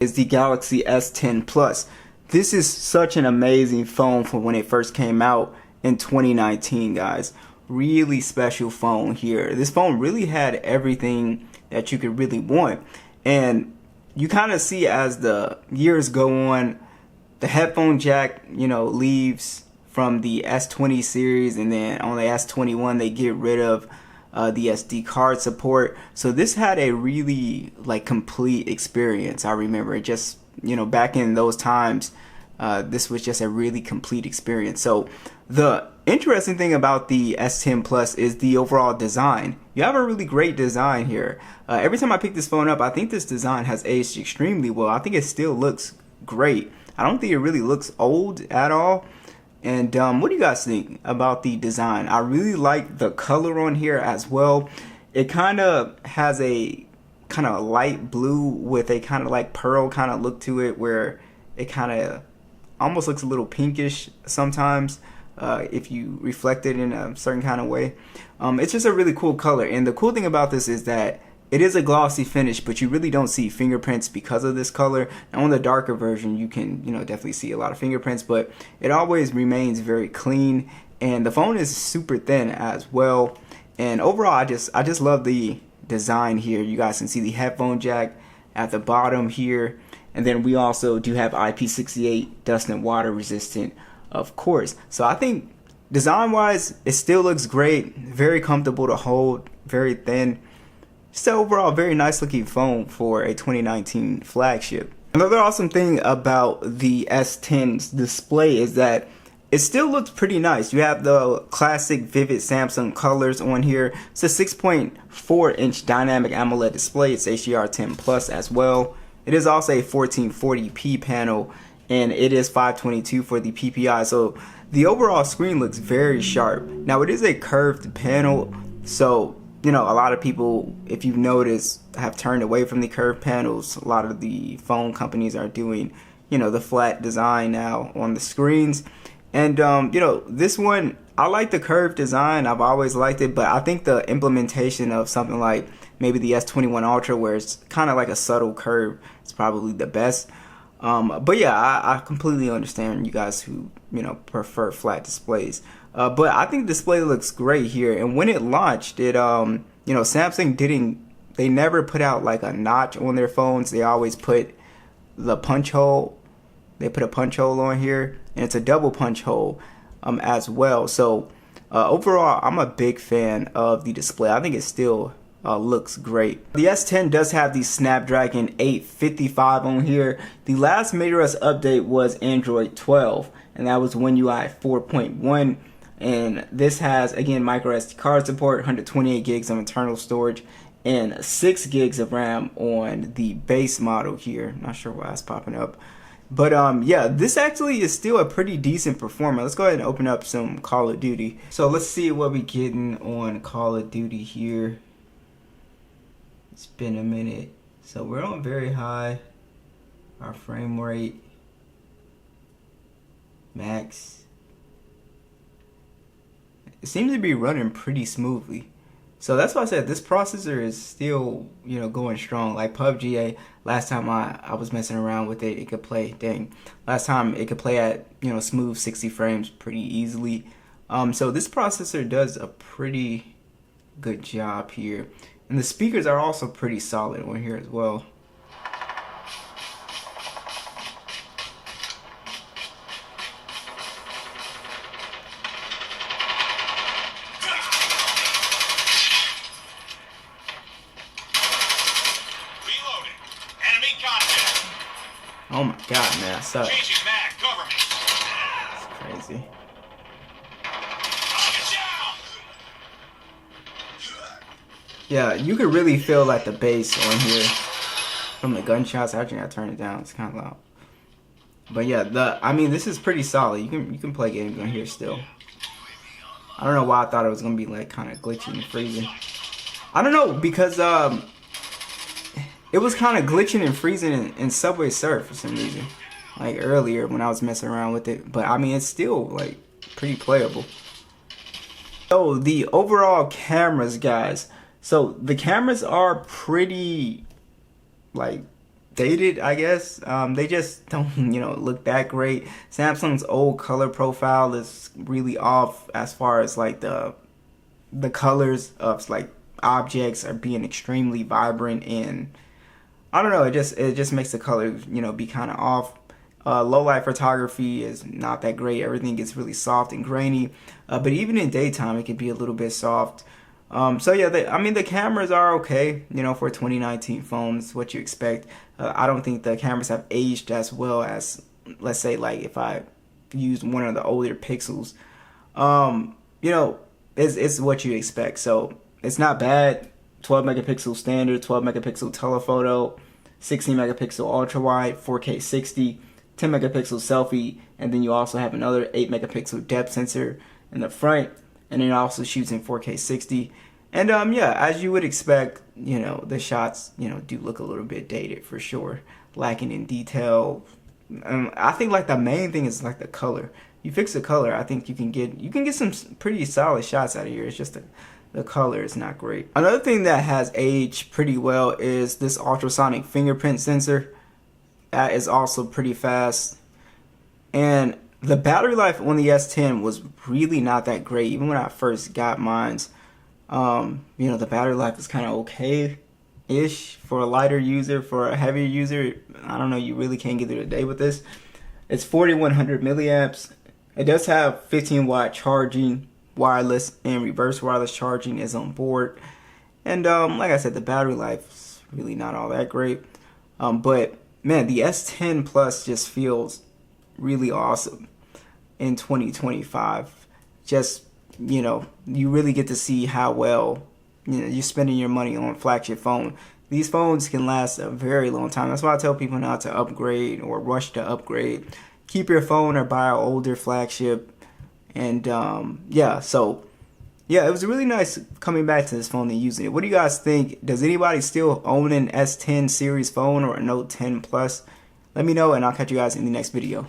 Is the Galaxy S10 Plus. This is such an amazing phone for when it first came out in 2019, guys. Really special phone here. This phone really had everything that you could really want. And you kind of see as the years go on, the headphone jack, leaves from the S20 series, and then on the S21 they get rid of the SD card support. So this had a really complete experience. I remember it just, back in those times, this was just a really complete experience. So the interesting thing about the S10 Plus is the overall design. You have a really great design here. Every time I pick this phone up, I think this design has aged extremely well. I think it still looks great. I don't think it really looks old at all. And what do you guys think about the design? I really like the color on here as well. It kind of has a kind of light blue with a kind of like pearl kind of look to it, where it kind of almost looks a little pinkish sometimes if you reflect it in a certain kind of way. It's just a really cool color. And the cool thing about this is that it is a glossy finish, but you really don't see fingerprints because of this color. And on the darker version, you can, definitely see a lot of fingerprints, but it always remains very clean. And the phone is super thin as well. And overall, I just love the design here. You guys can see the headphone jack at the bottom here. And then we also do have IP68 dust and water resistant, of course. So I think design-wise, it still looks great. Very comfortable to hold, very thin. Just an overall very nice looking phone for a 2019 flagship. Another awesome thing about the S10's display is that it still looks pretty nice. You have the classic vivid Samsung colors on here. It's a 6.4 inch dynamic AMOLED display. It's HDR10 Plus as well. It is also a 1440p panel, and it is 522 for the PPI. So the overall screen looks very sharp. Now it is a curved panel, so a lot of people, if you've noticed, have turned away from the curved panels. A lot of the phone companies are doing, the flat design now on the screens. And, this one, I like the curved design. I've always liked it, but I think the implementation of something like maybe the S21 Ultra, where it's kind of like a subtle curve, is probably the best. But yeah, I completely understand you guys who, prefer flat displays. But I think the display looks great here. And when it launched, Samsung they never put out like a notch on their phones. They always put the punch hole. They put a punch hole on here, and it's a double punch hole as well. So overall, I'm a big fan of the display. I think it still looks great. The S10 does have the Snapdragon 855 on here. The last major OS update was Android 12, and that was One UI 4.1. And this has, again, micro SD card support, 128 gigs of internal storage, and 6 gigs of RAM on the base model here. Not sure why it's popping up. But yeah, this actually is still a pretty decent performer. Let's go ahead and open up some Call of Duty. So let's see what we're getting on Call of Duty here. It's been a minute. So we're on very high. Our frame rate, max. It seems to be running pretty smoothly. So that's why I said this processor is still, going strong. Like PUBG, last time I was messing around with it, it could play, last time it could play at, smooth 60 frames pretty easily. So this processor does a pretty good job here. And the speakers are also pretty solid on here as well. Oh my god, man, I suck. It's crazy. Yeah, you could really feel like the bass on here from the gunshots. Actually, I turned it down. It's kind of loud. But yeah, I mean, this is pretty solid. You can play games on here still. I don't know why I thought it was gonna be like kind of glitching and freezing. I don't know, because it was kind of glitching and freezing in Subway Surf for some reason, like earlier when I was messing around with it. But I mean, it's still like pretty playable. So the overall cameras, guys. So the cameras are pretty like dated, I guess. They just don't, look that great. Samsung's old color profile is really off as far as like the colors of like objects are being extremely vibrant, and I don't know, it just makes the color, be kind of off. Low light photography is not that great. Everything gets really soft and grainy. But even in daytime, it can be a little bit soft. So yeah, the cameras are okay, for a 2019 phone. It's what you expect. I don't think the cameras have aged as well as, let's say, like if I used one of the older Pixels. It's what you expect. So it's not bad. 12 megapixel standard, 12 megapixel telephoto, 16 megapixel ultra wide, 4K 60, 10 megapixel selfie, and then you also have another 8 megapixel depth sensor in the front, and it also shoots in 4K 60. And yeah, as you would expect, the shots, do look a little bit dated for sure, lacking in detail. I think like the main thing is like the color. You fix the color, I think you can get some pretty solid shots out of here. It's just the color is not great. Another thing that has aged pretty well is this ultrasonic fingerprint sensor. That is also pretty fast. And the battery life on the S10 was really not that great. Even when I first got mine, the battery life is kind of okay-ish for a lighter user. For a heavier user, I don't know, you really can't get through the day with this. It's 4100 milliamps. It does have 15-watt charging, wireless and reverse wireless charging is on board. And like I said, the battery life is really not all that great. But man, the S10 Plus just feels really awesome in 2025. Just, you really get to see how well, you're spending your money on a flagship phone. These phones can last a very long time. That's why I tell people not to upgrade or rush to upgrade. Keep your phone or buy an older flagship. And yeah, so yeah, it was really nice coming back to this phone and using it. What do you guys think? Does anybody still own an S10 series phone or a Note 10 Plus? Let me know, and I'll catch you guys in the next video.